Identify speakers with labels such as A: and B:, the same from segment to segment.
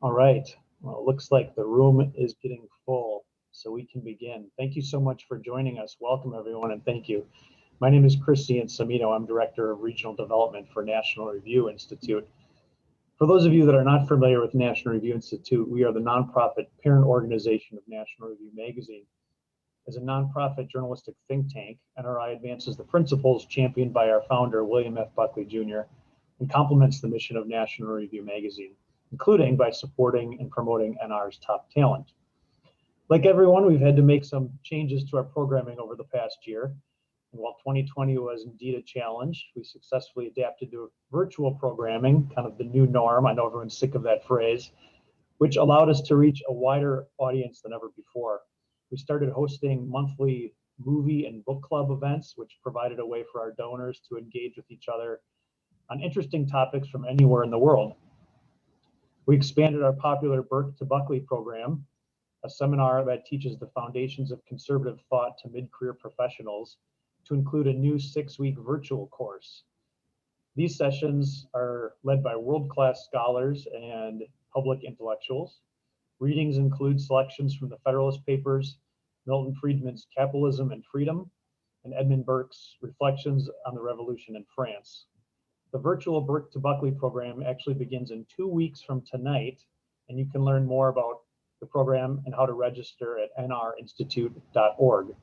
A: All right. Well, it looks like the room is getting full, so we can begin. Thank you so much for joining us. Welcome, everyone, and thank you. My name is Christian Samino. I'm Director of Regional Development for National Review Institute. For those of you that are not familiar with National Review Institute, we are the nonprofit parent organization of National Review Magazine. As a nonprofit journalistic think tank, NRI advances the principles championed by our founder, William F. Buckley Jr., and complements the mission of National Review Magazine, including by supporting and promoting NR's top talent. Like everyone, we've had to make some changes to our programming over the past year. And while 2020 was indeed a challenge, we successfully adapted to virtual programming, kind of the new norm. I know everyone's sick of that phrase, which allowed us to reach a wider audience than ever before. We started hosting monthly movie and book club events, which provided a way for our donors to engage with each other on interesting topics from anywhere in the world. We expanded our popular Burke to Buckley program, a seminar that teaches the foundations of conservative thought to mid-career professionals, to include a new 6-week virtual course. These sessions are led by world-class scholars and public intellectuals. Readings include selections from the Federalist Papers, Milton Friedman's Capitalism and Freedom, and Edmund Burke's Reflections on the Revolution in France. The virtual Burke to Buckley program actually begins in 2 weeks from tonight, and you can learn more about the program and how to register at nrinstitute.org.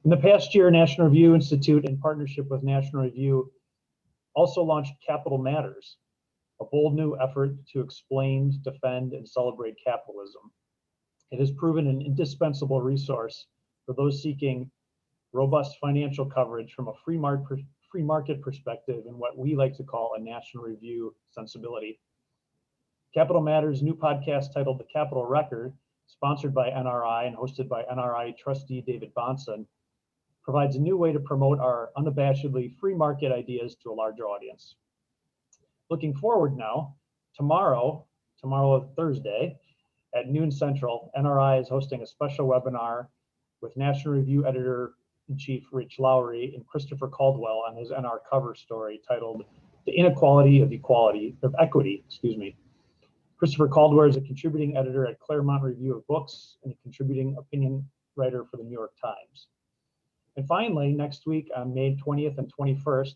A: In the past year, National Review Institute, in partnership with National Review, also launched Capital Matters, a bold new effort to explain, defend, and celebrate capitalism. It has proven an indispensable resource for those seeking robust financial coverage from a free market perspective in what we like to call a National Review sensibility. Capital Matters' new podcast titled The Capital Record, sponsored by NRI and hosted by NRI trustee David Bahnsen, provides a new way to promote our unabashedly free market ideas to a larger audience. Looking forward now, tomorrow, Thursday, at noon Central, NRI is hosting a special webinar with National Review Editor-in-Chief Rich Lowry and Christopher Caldwell on his NR cover story titled The Inequality of Equity. Christopher Caldwell is a contributing editor at Claremont Review of Books and a contributing opinion writer for the New York Times. And finally, next week on May 20th and 21st,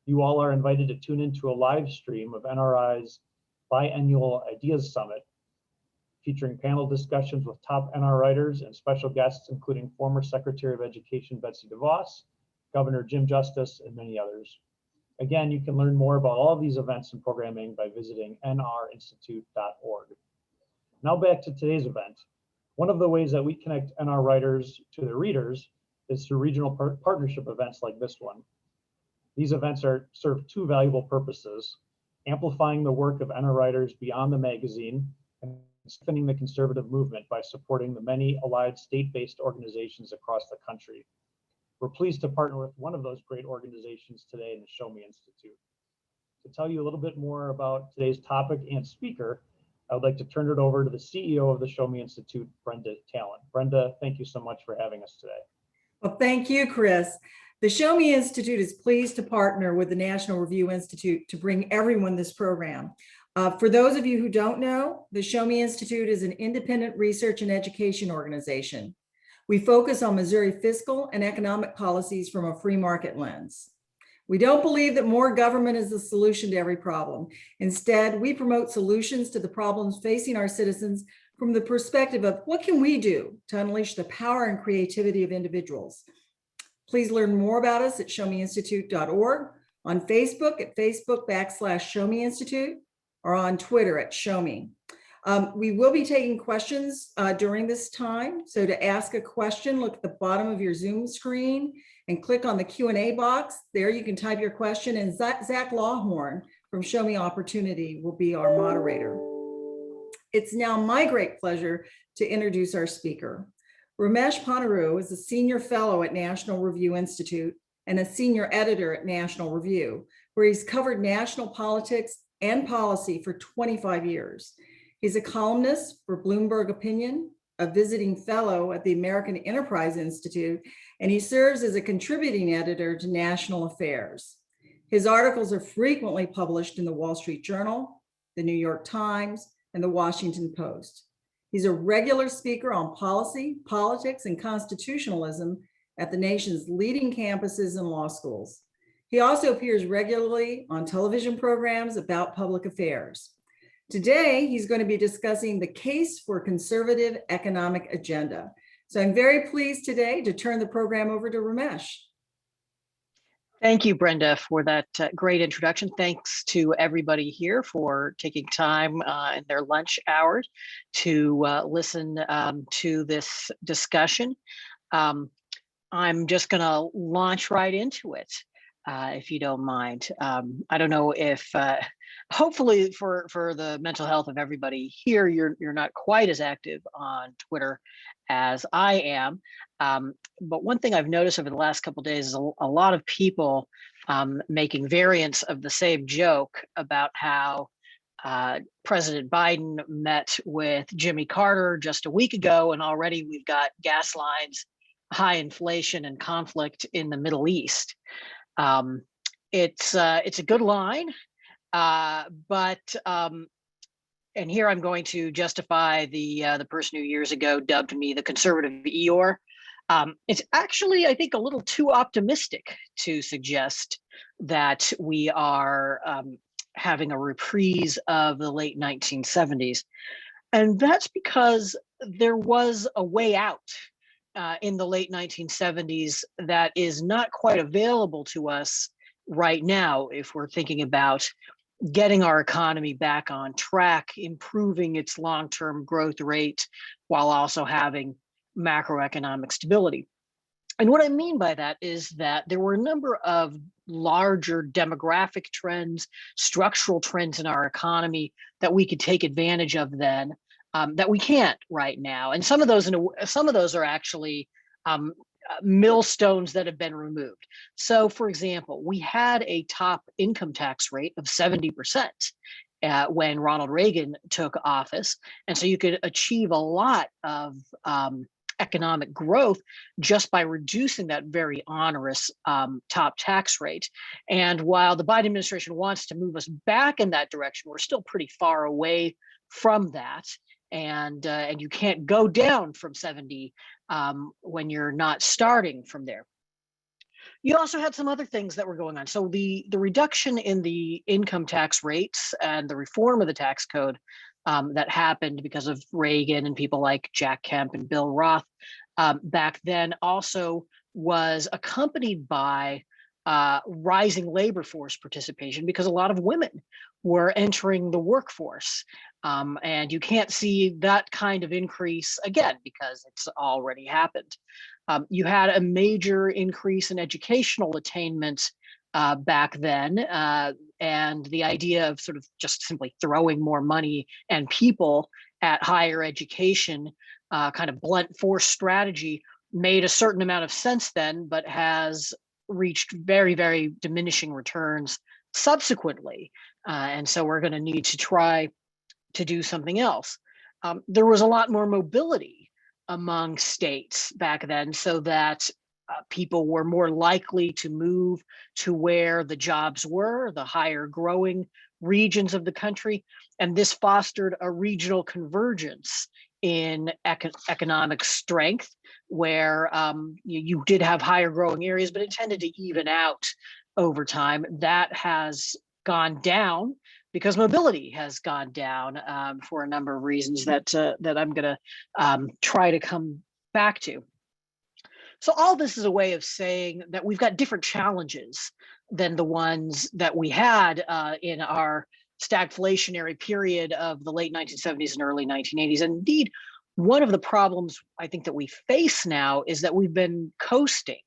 A: you all are invited to tune into a live stream of NRI's biannual Ideas Summit, featuring panel discussions with top NR writers and special guests, including former Secretary of Education Betsy DeVos, Governor Jim Justice, and many others. Again, you can learn more about all of these events and programming by visiting nrinstitute.org. Now back to today's event. One of the ways that we connect NR writers to their readers is through regional partnership events like this one. These events serve two valuable purposes: amplifying the work of NR writers beyond the magazine and strengthening the conservative movement by supporting the many allied state-based organizations across the country. We're pleased to partner with one of those great organizations today in the Show Me Institute. To tell you a little bit more about today's topic and speaker, I would like to turn it over to the CEO of the Show Me Institute, Brenda Talent. Brenda, thank you so much for having us today.
B: Well, thank you, Chris. The Show Me Institute is pleased to partner with the National Review Institute to bring everyone this program. For those of you who don't know, the Show Me Institute is an independent research and education organization. We focus on Missouri fiscal and economic policies from a free market lens. We don't believe that more government is the solution to every problem. Instead, we promote solutions to the problems facing our citizens from the perspective of what can we do to unleash the power and creativity of individuals. Please learn more about us at showmeinstitute.org, on Facebook at Facebook.com/ShowMeInstitute, or on Twitter at ShowMe. We will be taking questions during this time. So to ask a question, look at the bottom of your Zoom screen and click on the Q&A box. There you can type your question, and Zach Lawhorn from Show Me Opportunity will be our moderator. It's now my great pleasure to introduce our speaker. Ramesh Ponnuru is a senior fellow at National Review Institute and a senior editor at National Review, where he's covered national politics and policy for 25 years. He's a columnist for Bloomberg Opinion, a visiting fellow at the American Enterprise Institute, and he serves as a contributing editor to National Affairs. His articles are frequently published in the Wall Street Journal, the New York Times, and the Washington Post. He's a regular speaker on policy, politics, and constitutionalism at the nation's leading campuses and law schools. He also appears regularly on television programs about public affairs. Today, he's going to be discussing the case for conservative economic agenda. So I'm very pleased today to turn the program over to Ramesh.
C: Thank you, Brenda, for that great introduction. Thanks to everybody here for taking time in their lunch hours to listen to this discussion. I'm just going to launch right into it, if you don't mind. I don't know if, hopefully for the mental health of everybody here, you're not quite as active on Twitter as I am. But one thing I've noticed over the last couple of days is a lot of people making variants of the same joke about how President Biden met with Jimmy Carter just a week ago, and already we've got gas lines, high inflation, and conflict in the Middle East. It's a good line, but and here I'm going to justify the person who years ago dubbed me the conservative Eeyore. It's actually, I think, a little too optimistic to suggest that we are having a reprise of the late 1970s. And that's because there was a way out in the late 1970s that is not quite available to us right now if we're thinking about getting our economy back on track, improving its long-term growth rate, while also having macroeconomic stability. And what I mean by that is that there were a number of larger demographic trends, structural trends in our economy that we could take advantage of then, that we can't right now. And some of those are actually millstones that have been removed. So, for example, we had a top income tax rate of 70% when Ronald Reagan took office. And so you could achieve a lot of economic growth just by reducing that very onerous top tax rate. And while the Biden administration wants to move us back in that direction, we're still pretty far away from that. And you can't go down from 70 when you're not starting from there. You also had some other things that were going on. So the reduction in the income tax rates and the reform of the tax code that happened because of Reagan and people like Jack Kemp and Bill Roth back then also was accompanied by rising labor force participation, because a lot of women were entering the workforce. And you can't see that kind of increase again because it's already happened. You had a major increase in educational attainment back then. And the idea of sort of just simply throwing more money and people at higher education, kind of blunt force strategy, made a certain amount of sense then, but has reached very, very diminishing returns subsequently. And so we're going to need to try to do something else. There was a lot more mobility among states back then, so that people were more likely to move to where the jobs were, the higher growing regions of the country. And this fostered a regional convergence in economic strength, where you did have higher growing areas, but it tended to even out over time. That has gone down because mobility has gone down for a number of reasons that I'm going to try to come back to. So all this is a way of saying that we've got different challenges than the ones that we had in our stagflationary period of the late 1970s and early 1980s. And indeed, one of the problems I think that we face now is that we've been coasting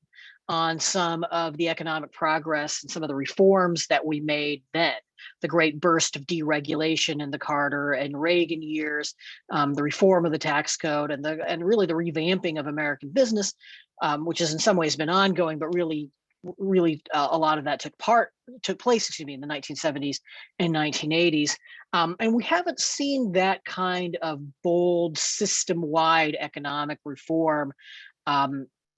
C: on some of the economic progress and some of the reforms that we made then. The great burst of deregulation in the Carter and Reagan years, the reform of the tax code, and really the revamping of American business, which has in some ways been ongoing, but really a lot of that took place in the 1970s and 1980s. And we haven't seen that kind of bold system-wide economic reform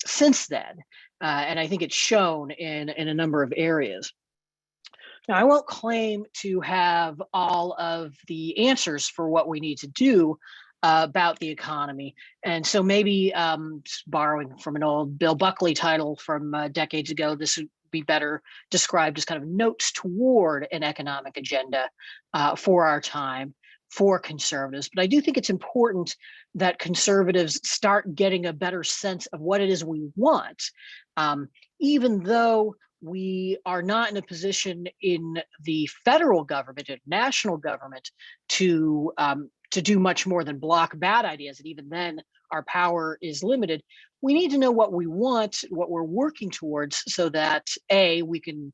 C: since then. And I think it's shown in a number of areas. Now, I won't claim to have all of the answers for what we need to do about the economy. And so maybe borrowing from an old Bill Buckley title from decades ago, this would be better described as kind of notes toward an economic agenda for our time, for conservatives. But I do think it's important that conservatives start getting a better sense of what it is we want, even though we are not in a position in the federal government and national government to do much more than block bad ideas. And even then, our power is limited. We need to know what we want, what we're working towards, so that A, we can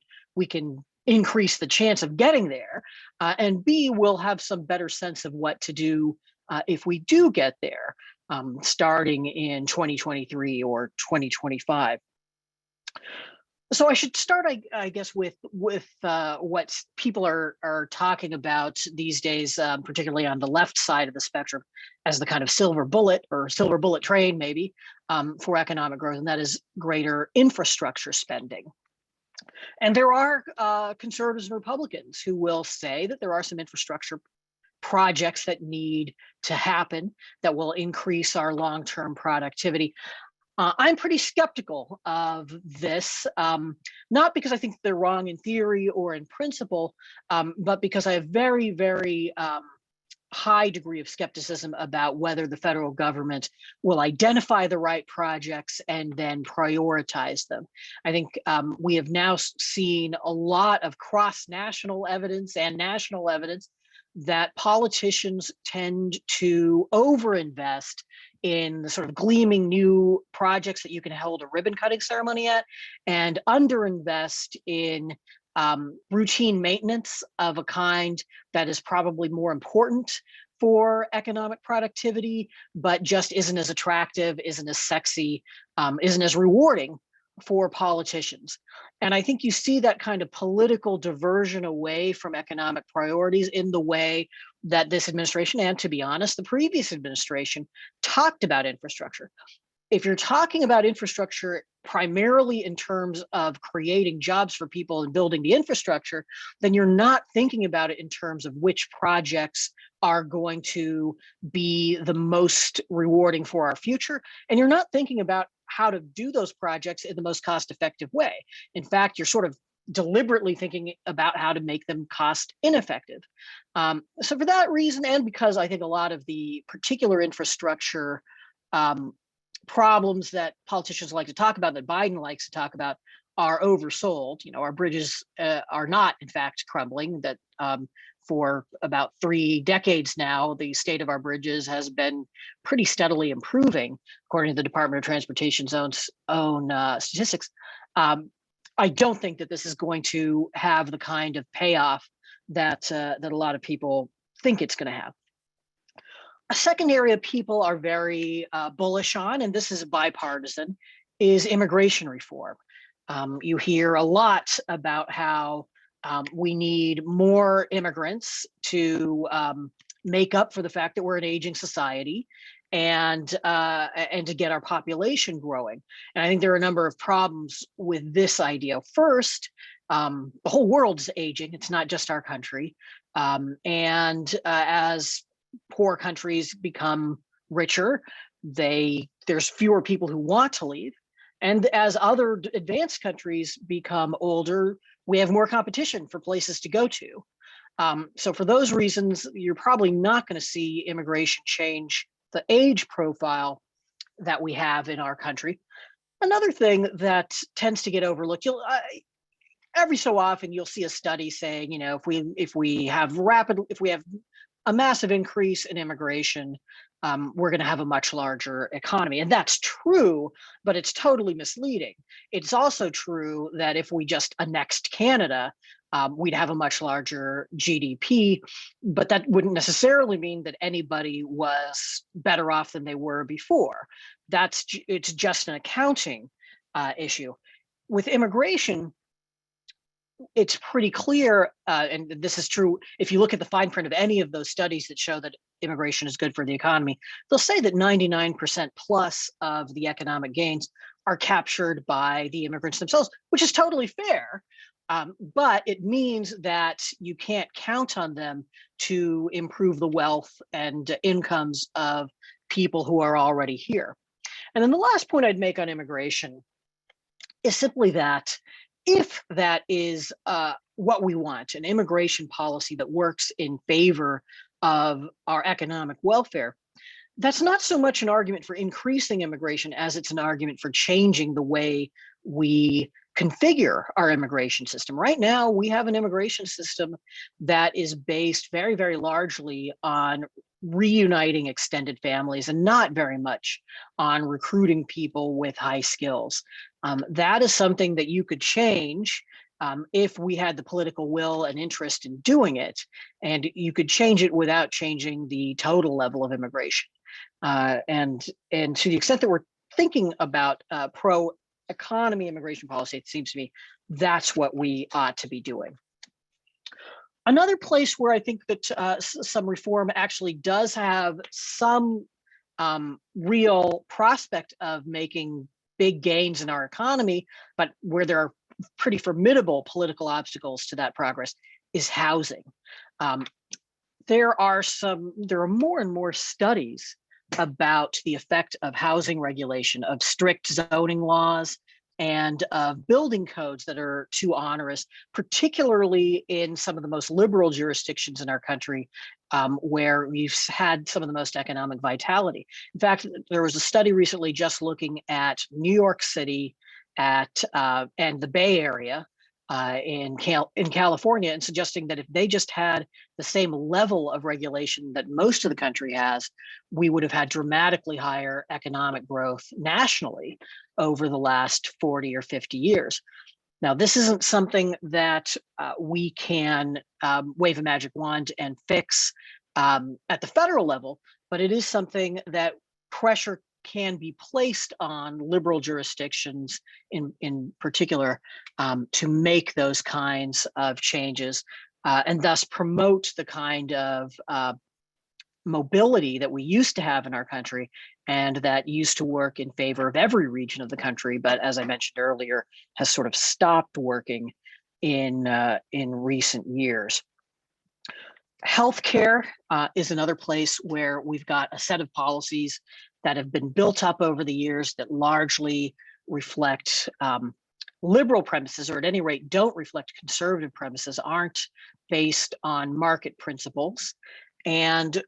C: increase the chance of getting there, and B, we'll have some better sense of what to do if we do get there, starting in 2023 or 2025. So I should start, I guess, with what people are talking about these days, particularly on the left side of the spectrum, as the kind of silver bullet or silver bullet train, maybe, for economic growth, and that is greater infrastructure spending. And there are conservatives and Republicans who will say that there are some infrastructure projects that need to happen that will increase our long-term productivity. I'm pretty skeptical of this, not because I think they're wrong in theory or in principle, but because I have very, very high degree of skepticism about whether the federal government will identify the right projects and then prioritize them. I think we have now seen a lot of cross-national evidence and national evidence that politicians tend to overinvest in the sort of gleaming new projects that you can hold a ribbon cutting ceremony at, and underinvest in routine maintenance of a kind that is probably more important for economic productivity, but just isn't as attractive, isn't as sexy, isn't as rewarding for politicians. And I think you see that kind of political diversion away from economic priorities in the way that this administration, and to be honest, the previous administration, talked about infrastructure. If you're talking about infrastructure primarily in terms of creating jobs for people and building the infrastructure, then you're not thinking about it in terms of which projects are going to be the most rewarding for our future. And you're not thinking about how to do those projects in the most cost-effective way. In fact, you're sort of deliberately thinking about how to make them cost ineffective. So for that reason, and because I think a lot of the particular infrastructure problems that politicians like to talk about, that Biden likes to talk about, are oversold. You know, our bridges are not, in fact, crumbling. That for about 3 decades now, the state of our bridges has been pretty steadily improving, according to the Department of Transportation's own statistics. I don't think that this is going to have the kind of payoff that a lot of people think it's going to have. A second area people are very bullish on, and this is bipartisan, is immigration reform. You hear a lot about how we need more immigrants to make up for the fact that we're an aging society, and to get our population growing. And I think there are a number of problems with this idea. First, the whole world is aging. It's not just our country. And as poor countries become richer, there's fewer people who want to leave. And as other advanced countries become older, we have more competition for places to go to. So for those reasons, you're probably not going to see immigration change the age profile that we have in our country. Another thing that tends to get overlooked, every so often you'll see a study saying, you know, if we have a massive increase in immigration, we're going to have a much larger economy. And that's true, but it's totally misleading. It's also true that if we just annexed Canada, we'd have a much larger GDP, but that wouldn't necessarily mean that anybody was better off than they were before. It's just an accounting issue. With immigration, it's pretty clear, and this is true, if you look at the fine print of any of those studies that show that immigration is good for the economy, they'll say that 99% plus of the economic gains are captured by the immigrants themselves, which is totally fair. But it means that you can't count on them to improve the wealth and incomes of people who are already here. And then the last point I'd make on immigration is simply that if that is what we want, an immigration policy that works in favor of our economic welfare, that's not so much an argument for increasing immigration as it's an argument for changing the way we configure our immigration system. Right now, we have an immigration system that is based very, very largely on reuniting extended families and not very much on recruiting people with high skills. That is something that you could change if we had the political will and interest in doing it, and you could change it without changing the total level of immigration. And to the extent that we're thinking about pro-economy immigration policy, it seems to me that's what we ought to be doing. Another place where I think that some reform actually does have some real prospect of making big gains in our economy, but where there are pretty formidable political obstacles to that progress, is housing. There are more and more studies about the effect of housing regulation, of strict zoning laws, and of building codes that are too onerous, particularly in some of the most liberal jurisdictions in our country, where we've had some of the most economic vitality. In fact, there was a study recently just looking at New York City and the Bay Area, in California, and suggesting that if they just had the same level of regulation that most of the country has, we would have had dramatically higher economic growth nationally over the last 40 or 50 years. Now, this isn't something that we can wave a magic wand and fix at the federal level, but it is something that pressure can be placed on liberal jurisdictions in particular to make those kinds of changes and thus promote the kind of mobility that we used to have in our country and that used to work in favor of every region of the country, but as I mentioned earlier, has sort of stopped working in recent years. Healthcare is another place where we've got a set of policies that have been built up over the years that largely reflect liberal premises, or at any rate don't reflect conservative premises, aren't based on market principles. And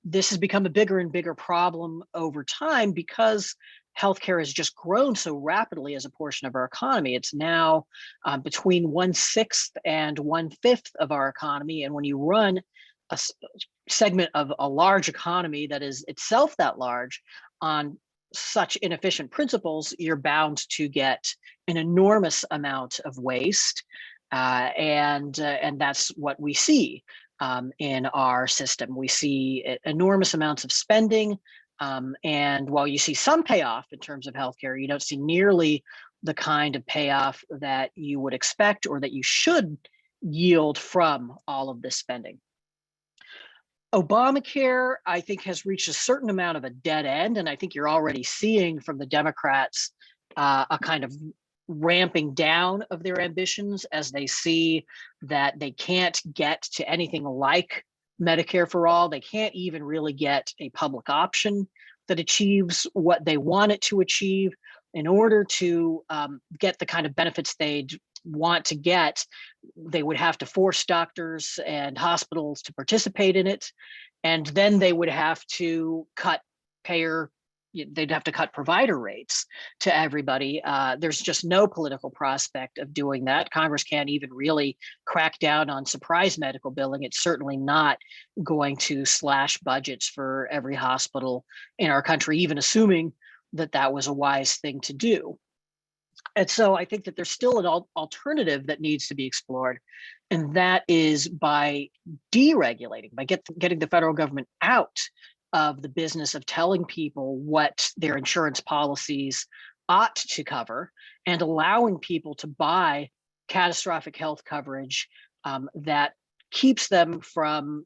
C: this has become a bigger and bigger problem over time because healthcare has just grown so rapidly as a portion of our economy. It's now between 1/6 and 1/5 of our economy. And when you run a segment of a large economy that is itself that large on such inefficient principles, you're bound to get an enormous amount of waste. And that's what we see in our system. We see enormous amounts of spending. And while you see some payoff in terms of healthcare, you don't see nearly the kind of payoff that you would expect or that you should yield from all of this spending. Obamacare, I think, has reached a certain amount of a dead end. And I think you're already seeing from the Democrats a kind of ramping down of their ambitions as they see that they can't get to anything like Medicare for all. They can't even really get a public option that achieves what they want it to achieve. In order to get the kind of benefits they'd want to get, they would have to force doctors and hospitals to participate in it. And then they would have to they'd have to cut provider rates to everybody. There's just no political prospect of doing that. Congress can't even really crack down on surprise medical billing. It's certainly not going to slash budgets for every hospital in our country, even assuming that that was a wise thing to do. And so I think that there's still an alternative that needs to be explored, and that is by deregulating, by getting the federal government out of the business of telling people what their insurance policies ought to cover and allowing people to buy catastrophic health coverage that keeps them from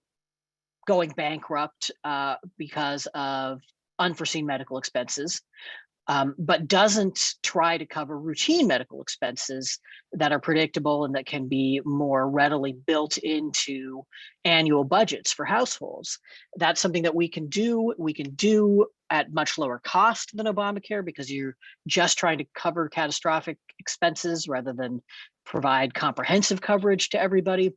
C: going bankrupt because of unforeseen medical expenses, but doesn't try to cover routine medical expenses that are predictable and that can be more readily built into annual budgets for households. That's something that we can do. We can do at much lower cost than Obamacare because you're just trying to cover catastrophic expenses rather than provide comprehensive coverage to everybody.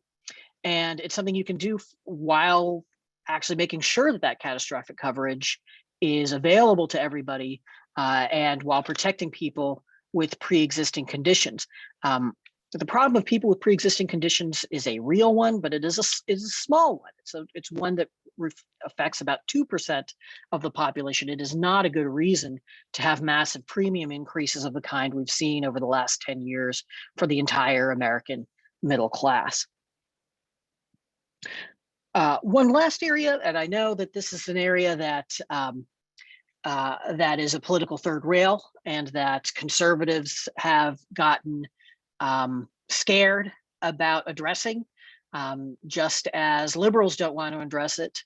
C: And it's something you can do while actually making sure that that catastrophic coverage is available to everybody, and while protecting people with pre-existing conditions. The problem of people with pre-existing conditions is a real one, but it is a small one. So it's one that affects about 2% of the population. It is not a good reason to have massive premium increases of the kind we've seen over the last 10 years for the entire American middle class. One last area, and I know that this is an area that that is a political third rail and that conservatives have gotten scared about addressing, just as liberals don't want to address it.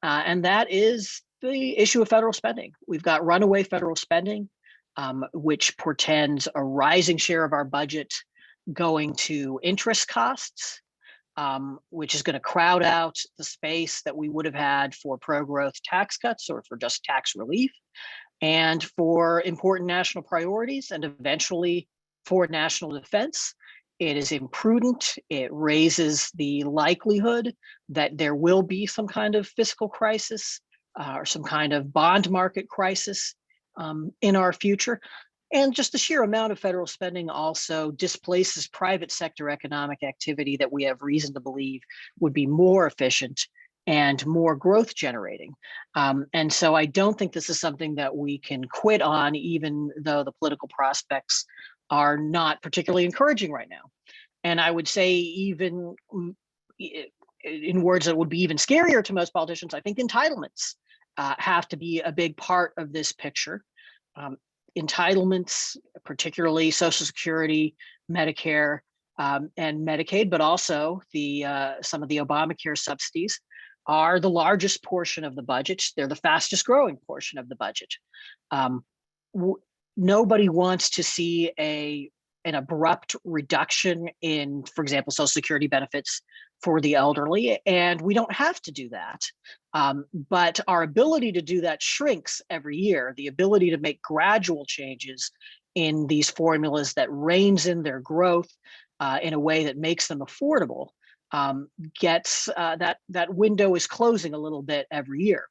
C: And that is the issue of federal spending. We've got runaway federal spending, which portends a rising share of our budget going to interest costs, which is going to crowd out the space that we would have had for pro-growth tax cuts or for just tax relief, and for important national priorities, and eventually for national defense. It is imprudent. It raises the likelihood that there will be some kind of fiscal crisis or some kind of bond market crisis in our future. And just the sheer amount of federal spending also displaces private sector economic activity that we have reason to believe would be more efficient and more growth generating. And so I don't think this is something that we can quit on, even though the political prospects are not particularly encouraging right now. And I would say, even in words that would be even scarier to most politicians, I think entitlements have to be a big part of this picture. Entitlements, particularly Social Security, Medicare, and Medicaid, but also some of the Obamacare subsidies, are the largest portion of the budget. They're the fastest growing portion of the budget. Nobody wants to see an abrupt reduction in, for example, Social Security benefits for the elderly, and we don't have to do that. But our ability to do that shrinks every year. The ability to make gradual changes in these formulas that reins in their growth in a way that makes them affordable gets that window is closing a little bit every year.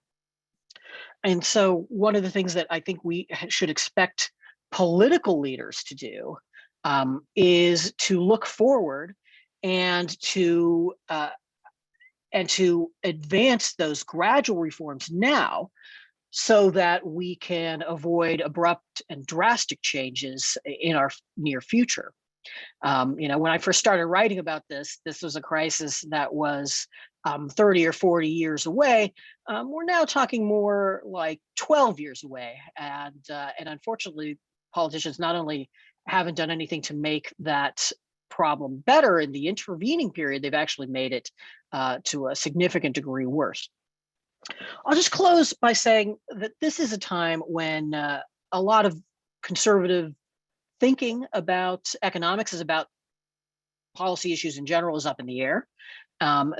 C: And so one of the things that I think we should expect political leaders to do is to look forward and to advance those gradual reforms now, so that we can avoid abrupt and drastic changes in our near future. When I first started writing about this was a crisis that was 30 or 40 years away. We're now talking more like 12 years away, and unfortunately, politicians not only haven't done anything to make that problem better in the intervening period, they've actually made it to a significant degree worse. I'll just close by saying that this is a time when a lot of conservative thinking about economics, is about policy issues in general, is up in the air.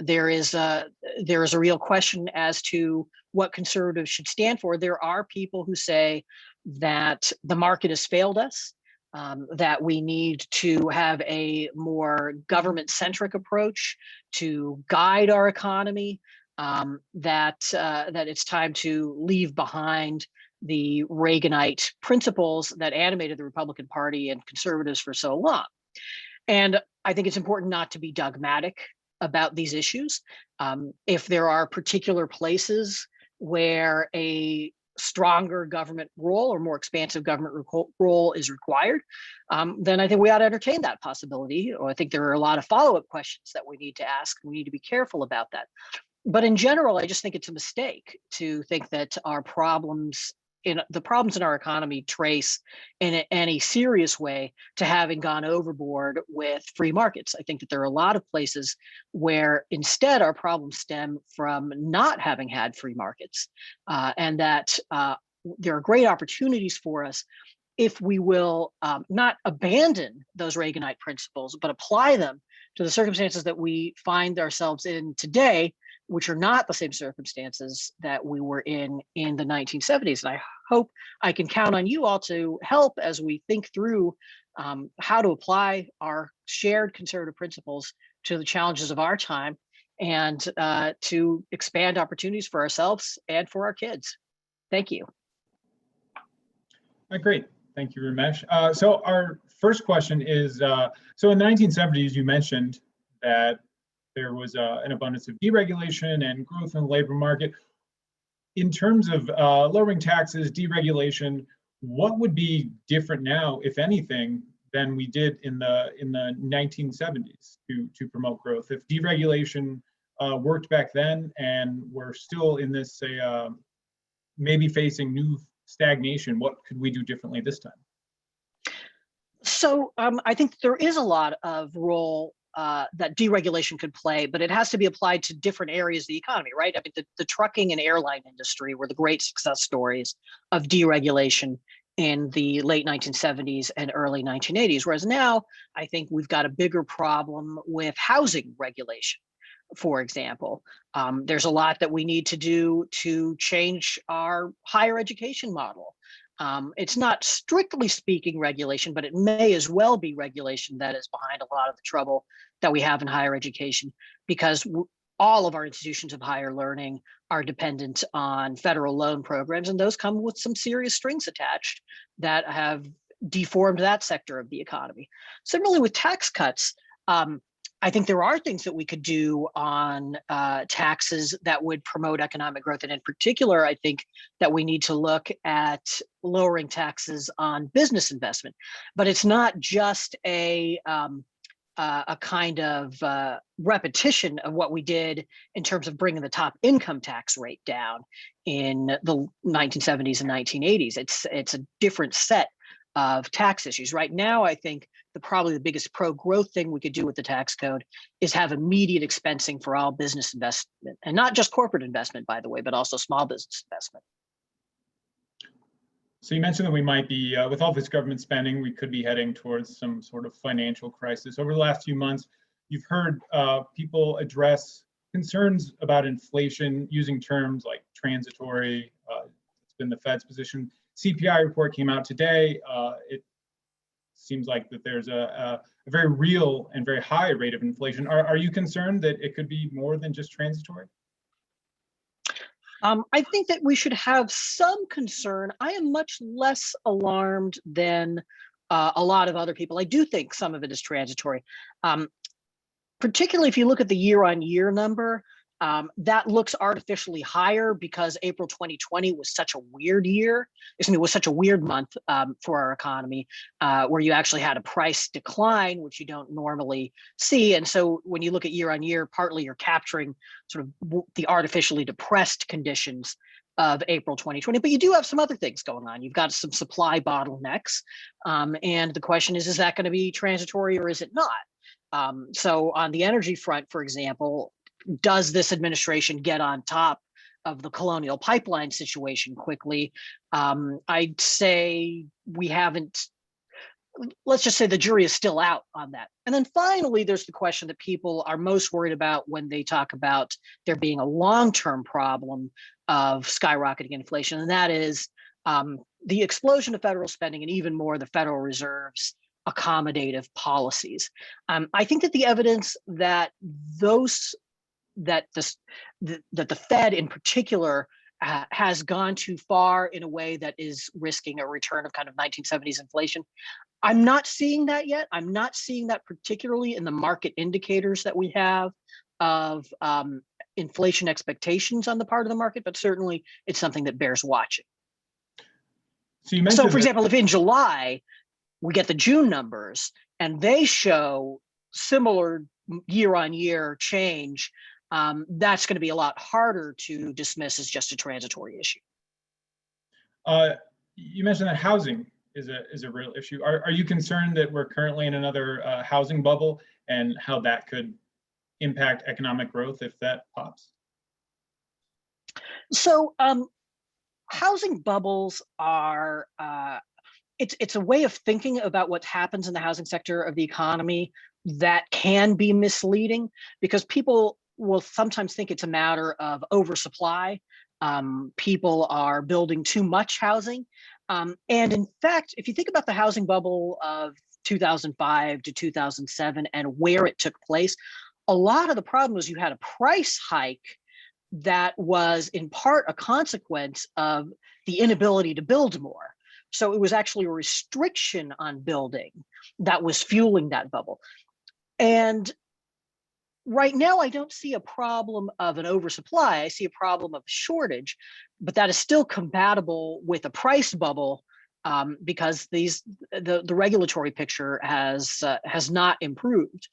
C: There is a real question as to what conservatives should stand for. There are people who say that the market has failed us, that we need to have a more government-centric approach to guide our economy, that it's time to leave behind the Reaganite principles that animated the Republican Party and conservatives for so long. And I think it's important not to be dogmatic about these issues. If there are particular places where a stronger government role or more expansive government role is required, then I think we ought to entertain that possibility. Or I think there are a lot of follow-up questions that we need to ask. We need to be careful about that. But in general, I just think it's a mistake to think that our problems in our economy trace in any serious way to having gone overboard with free markets. I think that there are a lot of places where instead our problems stem from not having had free markets, and that there are great opportunities for us if we will not abandon those Reaganite principles, but apply them to the circumstances that we find ourselves in today, which are not the same circumstances that we were in the 1970s. And I hope I can count on you all to help as we think through how to apply our shared conservative principles to the challenges of our time, and to expand opportunities for ourselves and for our kids. Thank you.
D: Great. Thank you, Ramesh. So our first question is, so in the 1970s, you mentioned that there was an abundance of deregulation and growth in the labor market. In terms of lowering taxes, deregulation, what would be different now, if anything, than we did in the 1970s to promote growth? If deregulation worked back then, and we're still in this, say, maybe facing new stagnation, what could we do differently this time?
C: So I think there is a lot of role that deregulation could play, but it has to be applied to different areas of the economy, right? I mean, the trucking and airline industry were the great success stories of deregulation in the late 1970s and early 1980s, whereas now I think we've got a bigger problem with housing regulation. For example, there's a lot that we need to do to change our higher education model. It's not strictly speaking regulation, but it may as well be regulation that is behind a lot of the trouble that we have in higher education, because all of our institutions of higher learning are dependent on federal loan programs, and those come with some serious strings attached that have deformed that sector of the economy. Similarly, with tax cuts, I think there are things that we could do on taxes that would promote economic growth. And in particular, I think that we need to look at lowering taxes on business investment. But it's not just a kind of repetition of what we did in terms of bringing the top income tax rate down in the 1970s and 1980s. It's a different set of tax issues. Right now, I think probably the biggest pro-growth thing we could do with the tax code is have immediate expensing for all business investment, and not just corporate investment, by the way, but also small business investment.
D: So you mentioned that we might be, with all this government spending, we could be heading towards some sort of financial crisis. Over the last few months, you've heard people address concerns about inflation using terms like transitory. It's been the Fed's position. CPI report came out today. It seems like that there's a very real and very high rate of inflation. Are you concerned that it could be more than just transitory?
C: I think that we should have some concern. I am much less alarmed than a lot of other people. I do think some of it is transitory, particularly if you look at the year-on-year number. That looks artificially higher because April 2020 was such a weird year. Was such a weird month for our economy, where you actually had a price decline, which you don't normally see. And so when you look at year on year, partly you're capturing sort of the artificially depressed conditions of April 2020, but you do have some other things going on. You've got some supply bottlenecks. And the question is that going to be transitory or is it not? So on the energy front, for example, does this administration get on top of the Colonial Pipeline situation quickly? I'd say we haven't. Let's just say the jury is still out on that. And then finally, there's the question that people are most worried about when they talk about there being a long-term problem of skyrocketing inflation, and that is the explosion of federal spending and even more the Federal Reserve's accommodative policies. I think that the evidence that that the Fed in particular has gone too far in a way that is risking a return of kind of 1970s inflation. I'm not seeing that yet. I'm not seeing that particularly in the market indicators that we have of inflation expectations on the part of the market, but certainly it's something that bears watching. So for example, if in July we get the June numbers and they show similar year-on-year change, that's going to be a lot harder to dismiss as just a transitory issue.
D: You mentioned that housing is a real issue. Are you concerned that we're currently in another housing bubble and how that could impact economic growth if that pops?
C: So housing bubbles are, it's a way of thinking about what happens in the housing sector of the economy that can be misleading, because people will sometimes think it's a matter of oversupply. People are building too much housing. And in fact, if you think about the housing bubble of 2005 to 2007 and where it took place, a lot of the problem was you had a price hike that was in part a consequence of the inability to build more. So it was actually a restriction on building that was fueling that bubble. And right now, I don't see a problem of an oversupply. I see a problem of shortage, but that is still compatible with a price bubble, because the regulatory picture has not improved.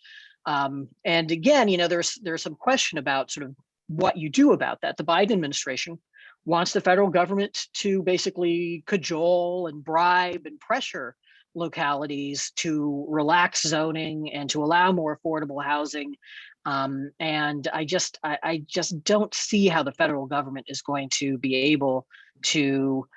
C: And again, there's some question about sort of what you do about that. The Biden administration wants the federal government to basically cajole and bribe and pressure localities to relax zoning and to allow more affordable housing. And I just don't see how the federal government is going to be able to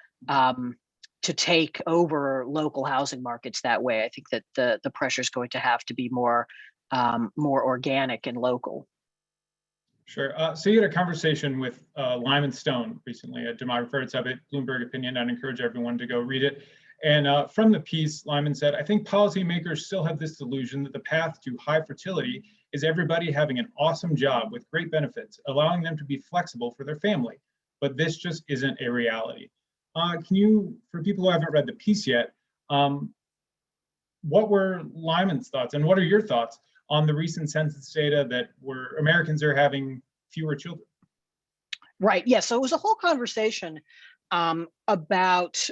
C: take over local housing markets that way. I think that the pressure is going to have to be more organic and local.
D: Sure. So you had a conversation with Lyman Stone recently, a demographer at Summit, Bloomberg Opinion. I'd encourage everyone to go read it. And from the piece, Lyman said, I think policymakers still have this delusion that the path to high fertility is everybody having an awesome job with great benefits, allowing them to be flexible for their family. But this just isn't a reality. Can you, for people who haven't read the piece yet, what were Lyman's thoughts and what are your thoughts on the recent census data that Americans are having fewer children?
C: Right. Yeah. So it was a whole conversation about,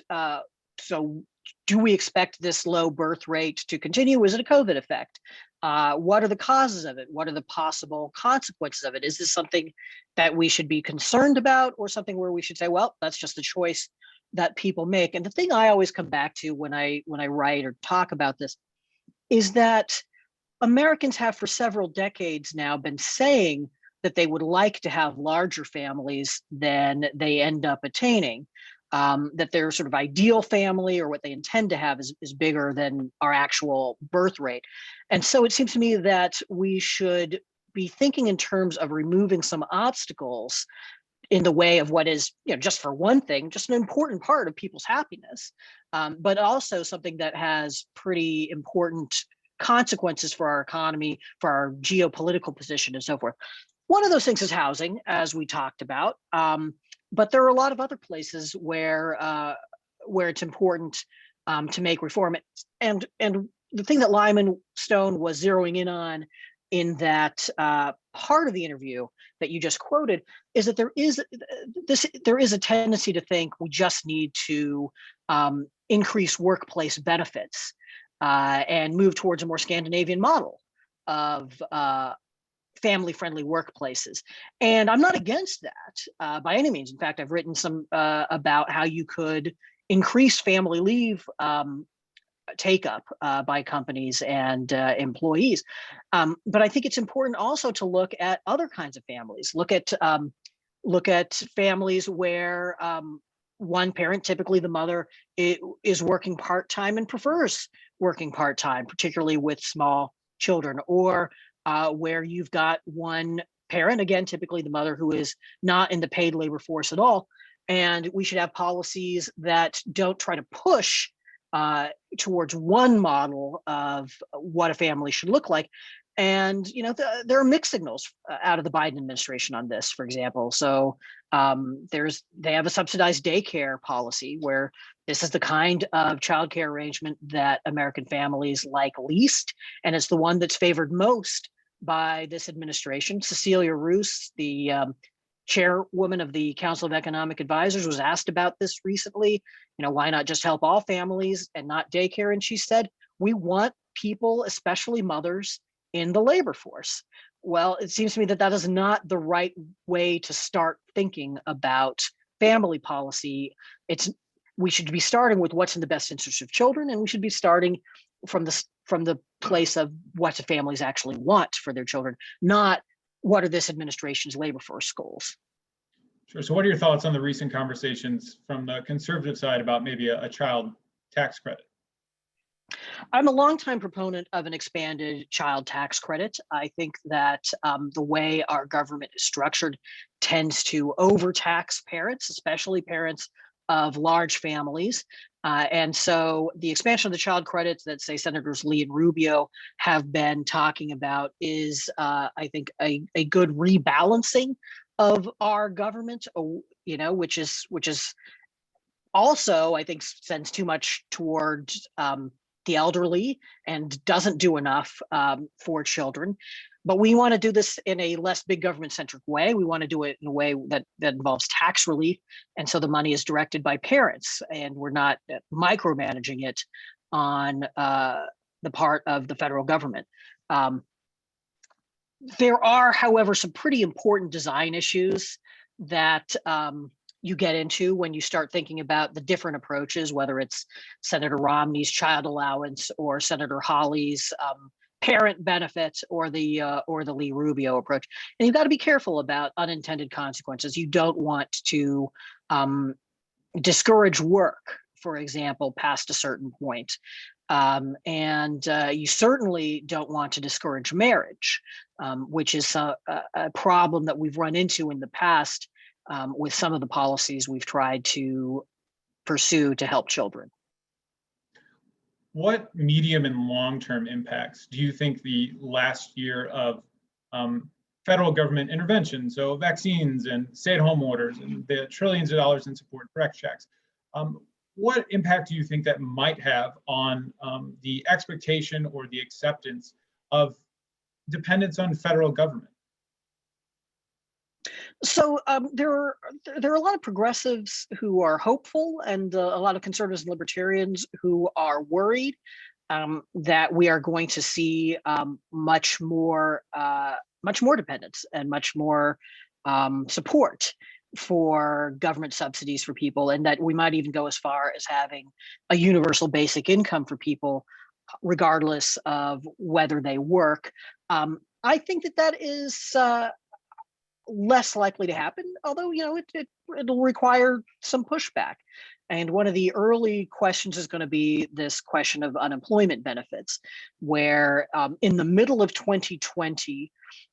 C: so do we expect this low birth rate to continue? Is it a COVID effect? What are the causes of it? What are the possible consequences of it? Is this something that we should be concerned about, or something where we should say, well, that's just a choice that people make? And the thing I always come back to when I write or talk about this is that Americans have for several decades now been saying that they would like to have larger families than they end up attaining, that their sort of ideal family or what they intend to have is bigger than our actual birth rate. And so it seems to me that we should be thinking in terms of removing some obstacles in the way of what is, just for one thing, just an important part of people's happiness, but also something that has pretty important consequences for our economy, for our geopolitical position, and so forth. One of those things is housing, as we talked about, but there are a lot of other places where it's important to make reform. And the thing that Lyman Stone was zeroing in on in that part of the interview that you just quoted is that there is a tendency to think we just need to increase workplace benefits and move towards a more Scandinavian model of family-friendly workplaces. And I'm not against that by any means. In fact, I've written some about how you could increase family leave take up by companies and employees. But I think it's important also to look at other kinds of families. Look at families where one parent, typically the mother, is working part-time and prefers working part-time, particularly with small children, or where you've got one parent, again, typically the mother, who is not in the paid labor force at all. And we should have policies that don't try to push towards one model of what a family should look like. And there are mixed signals out of the Biden administration on this, for example. So they have a subsidized daycare policy where this is the kind of childcare arrangement that American families like least, and it's the one that's favored most by this administration. Cecilia Roos, the chairwoman of the Council of Economic Advisors, was asked about this recently. Why not just help all families and not daycare? And she said, we want people, especially mothers, in the labor force. Well, it seems to me that is not the right way to start thinking about family policy. We should be starting with what's in the best interest of children, and we should be starting from the place of what the families actually want for their children, not what are this administration's labor force goals.
D: Sure. So what are your thoughts on the recent conversations from the conservative side about maybe a child tax credit?
C: I'm a longtime proponent of an expanded child tax credit. I think that the way our government is structured tends to overtax parents, especially parents of large families. And so the expansion of the child credits that, say, Senators Lee and Rubio have been talking about is, I think, a good rebalancing of our government, which is also, I think, sends too much towards the elderly and doesn't do enough for children. But we want to do this in a less big government centric way. We want to do it in a way that involves tax relief. And so the money is directed by parents, and we're not micromanaging it on the part of the federal government. There are, however, some pretty important design issues that you get into when you start thinking about the different approaches, whether it's Senator Romney's child allowance or Senator Hawley's parent benefits or the Lee Rubio approach. And you've got to be careful about unintended consequences. You don't want to discourage work, for example, past a certain point. And you certainly don't want to discourage marriage, which is a problem that we've run into in the past with some of the policies we've tried to pursue to help children.
D: What medium and long-term impacts do you think the last year of federal government intervention, so vaccines and stay-at-home orders and the trillions of dollars in support for X checks, what impact do you think that might have on the expectation or the acceptance of dependence on federal government?
C: So there are a lot of progressives who are hopeful, and a lot of conservatives and libertarians who are worried that we are going to see much more dependence and much more support for government subsidies for people, and that we might even go as far as having a universal basic income for people, regardless of whether they work. I think that is less likely to happen, although it'll require some pushback. And one of the early questions is going to be this question of unemployment benefits, where in the middle of 2020,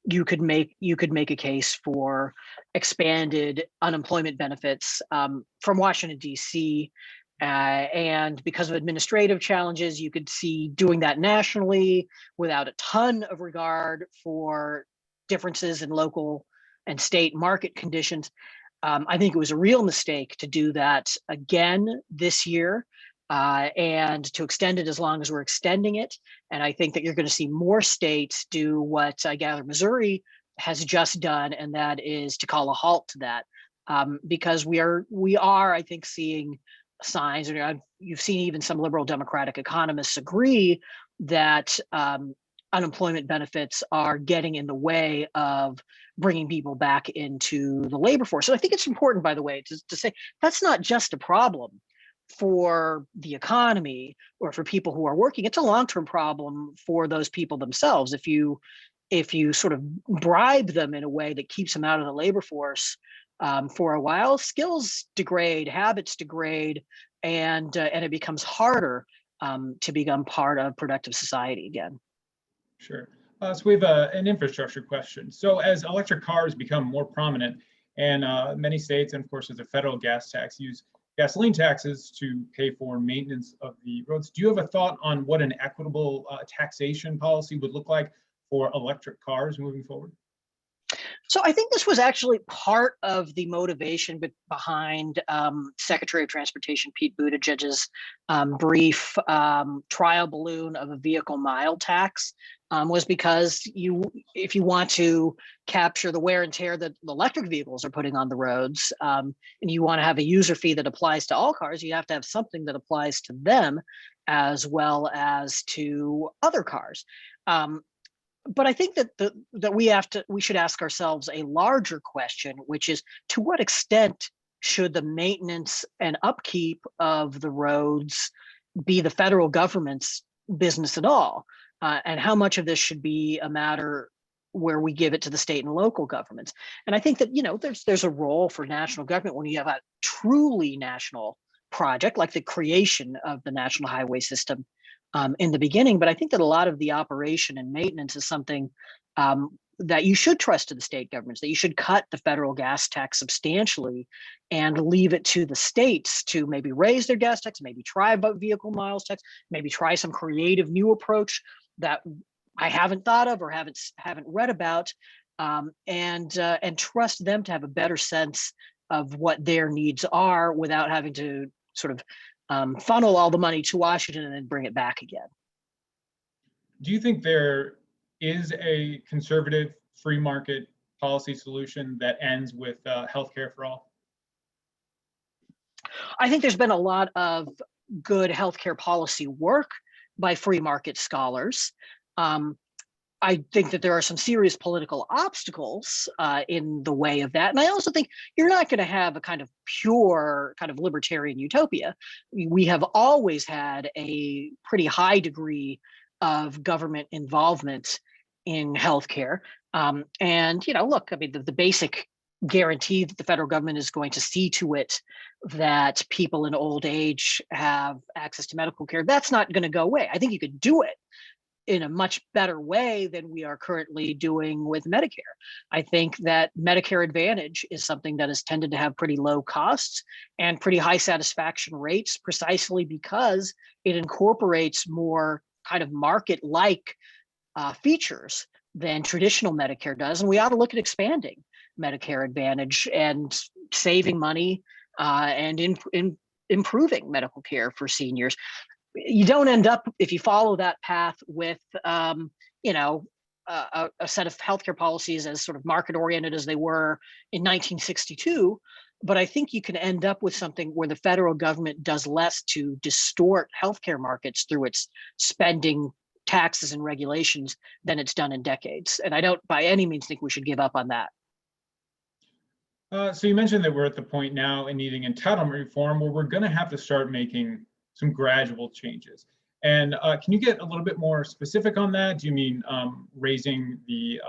C: you could make a case for expanded unemployment benefits from Washington, D.C. And because of administrative challenges, you could see doing that nationally without a ton of regard for differences in local and state market conditions. I think it was a real mistake to do that again this year and to extend it as long as we're extending it. And I think that you're going to see more states do what I gather Missouri has just done, and that is to call a halt to that, because we are, I think, seeing signs, and you've seen even some liberal Democratic economists agree that unemployment benefits are getting in the way of bringing people back into the labor force. So I think it's important, by the way, to say that's not just a problem for the economy or for people who are working. It's a long-term problem for those people themselves. If you sort of bribe them in a way that keeps them out of the labor force for a while, skills degrade, habits degrade, and it becomes harder to become part of productive society again.
D: Sure. So we have an infrastructure question. So as electric cars become more prominent, and many states, and of course as a federal gas tax, use gasoline taxes to pay for maintenance of the roads, do you have a thought on what an equitable taxation policy would look like for electric cars moving forward?
C: So I think this was actually part of the motivation behind Secretary of Transportation Pete Buttigieg's brief trial balloon of a vehicle mile tax, was because if you want to capture the wear and tear that the electric vehicles are putting on the roads, and you want to have a user fee that applies to all cars, you have to have something that applies to them as well as to other cars. But I think that we should ask ourselves a larger question, which is, to what extent should the maintenance and upkeep of the roads be the federal government's business at all? And how much of this should be a matter where we give it to the state and local governments. And I think that, there's a role for national government when you have a truly national project, like the creation of the national highway system in the beginning. But I think that a lot of the operation and maintenance is something that you should trust to the state governments, that you should cut the federal gas tax substantially and leave it to the states to maybe raise their gas tax, maybe try about vehicle miles tax, maybe try some creative new approach that I haven't thought of or haven't read about, and trust them to have a better sense of what their needs are without having to sort of funnel all the money to Washington and then bring it back again.
D: Do you think there is a conservative free market policy solution that ends with healthcare for all?
C: I think there's been a lot of good healthcare policy work by free market scholars. I think that there are some serious political obstacles in the way of that. And I also think you're not going to have a kind of pure kind of libertarian utopia. We have always had a pretty high degree of government involvement in healthcare. And, look, I mean, the basic guarantee that the federal government is going to see to it that people in old age have access to medical care, that's not going to go away. I think you could do it in a much better way than we are currently doing with Medicare. I think that Medicare Advantage is something that has tended to have pretty low costs and pretty high satisfaction rates, precisely because it incorporates more kind of market-like features than traditional Medicare does. And we ought to look at expanding Medicare Advantage and saving money and improving medical care for seniors. You don't end up, if you follow that path, with a set of healthcare policies as sort of market oriented as they were in 1962. But I think you can end up with something where the federal government does less to distort healthcare markets through its spending, taxes, and regulations than it's done in decades. And I don't by any means think we should give up on that.
D: So you mentioned that we're at the point now in needing entitlement reform where we're going to have to start making some gradual changes. And can you get a little bit more specific on that? Do you mean raising the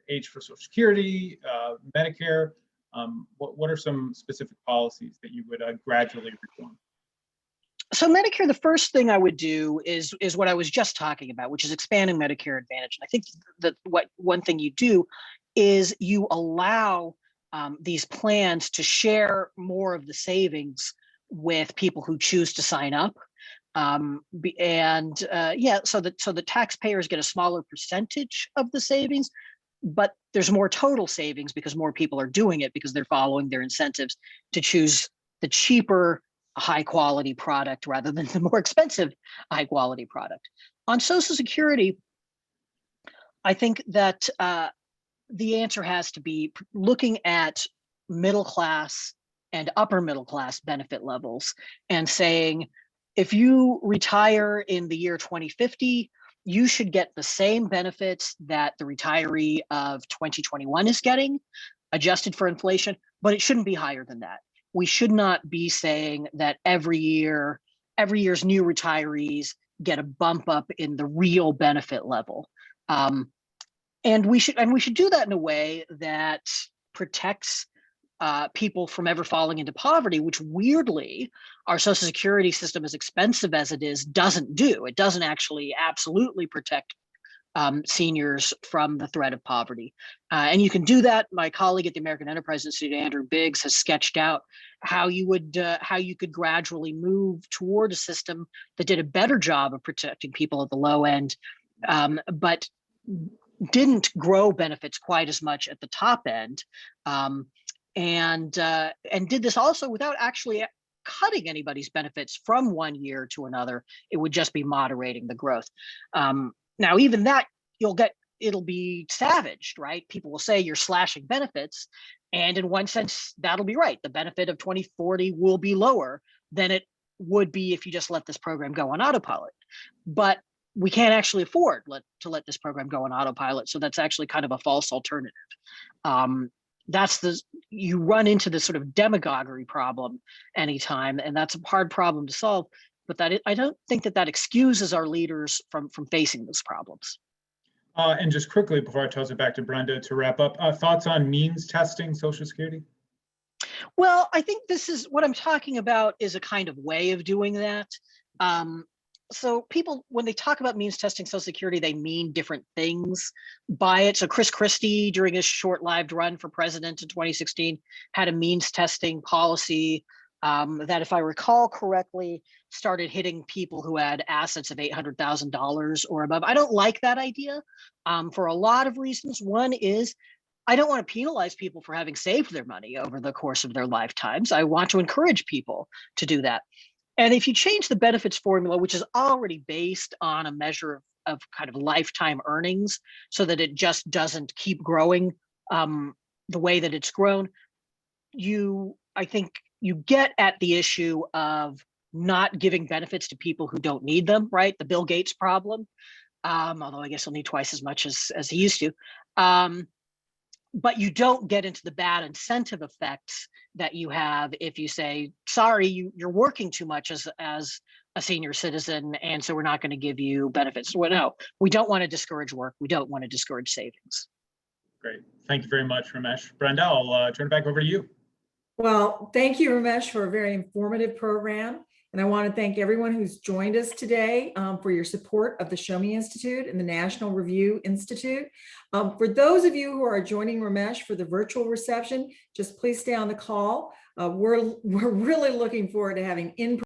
D: age for Social Security, Medicare? What are some specific policies that you would gradually reform?
C: So Medicare, the first thing I would do is what I was just talking about, which is expanding Medicare Advantage. And I think that one thing you do is you allow these plans to share more of the savings with people who choose to sign up. So the taxpayers get a smaller percentage of the savings, but there's more total savings because more people are doing it because they're following their incentives to choose the cheaper, high quality product rather than the more expensive high quality product. On Social Security, I think that the answer has to be looking at middle class and upper middle class benefit levels and saying, if you retire in the year 2050, you should get the same benefits that the retiree of 2021 is getting, adjusted for inflation, but it shouldn't be higher than that. We should not be saying that every year's new retirees get a bump up in the real benefit level. And we should do that in a way that protects people from ever falling into poverty, which weirdly, our Social Security system, as expensive as it is, doesn't do. It doesn't actually absolutely protect seniors from the threat of poverty. And you can do that. My colleague at the American Enterprise Institute, Andrew Biggs, has sketched out how you could gradually move toward a system that did a better job of protecting people at the low end, but didn't grow benefits quite as much at the top end. And did this also without actually cutting anybody's benefits from one year to another. It would just be moderating the growth. Now, even that, it'll be savaged, right? People will say you're slashing benefits. And in one sense, that'll be right. The benefit of 2040 will be lower than it would be if you just let this program go on autopilot. But we can't actually afford to let this program go on autopilot. So that's actually kind of a false alternative. You run into this sort of demagoguery problem anytime, and that's a hard problem to solve. But I don't think that excuses our leaders from facing those problems.
D: And just quickly, before I toss it back to Brenda to wrap up, thoughts on means testing Social Security?
C: Well, I think this is what I'm talking about is a kind of way of doing that. So people, when they talk about means testing Social Security, they mean different things by it. So Chris Christie, during his short-lived run for president in 2016, had a means testing policy that, if I recall correctly, started hitting people who had assets of $800,000 or above. I don't like that idea for a lot of reasons. One is I don't want to penalize people for having saved their money over the course of their lifetimes. I want to encourage people to do that. And if you change the benefits formula, which is already based on a measure of kind of lifetime earnings, so that it just doesn't keep growing the way that it's grown, I think you get at the issue of not giving benefits to people who don't need them, right? The Bill Gates problem, although I guess he'll need twice as much as he used to. But you don't get into the bad incentive effects that you have if you say, sorry, you're working too much as a senior citizen, and so we're not going to give you benefits. Well, no, we don't want to discourage work. We don't want to discourage savings.
D: Great. Thank you very much, Ramesh. Brenda, I'll turn it back over to you.
B: Well, thank you, Ramesh, for a very informative program. And I want to thank everyone who's joined us today for your support of the Show Me Institute and the National Review Institute. For those of you who are joining Ramesh for the virtual reception, just please stay on the call. We're really looking forward to having in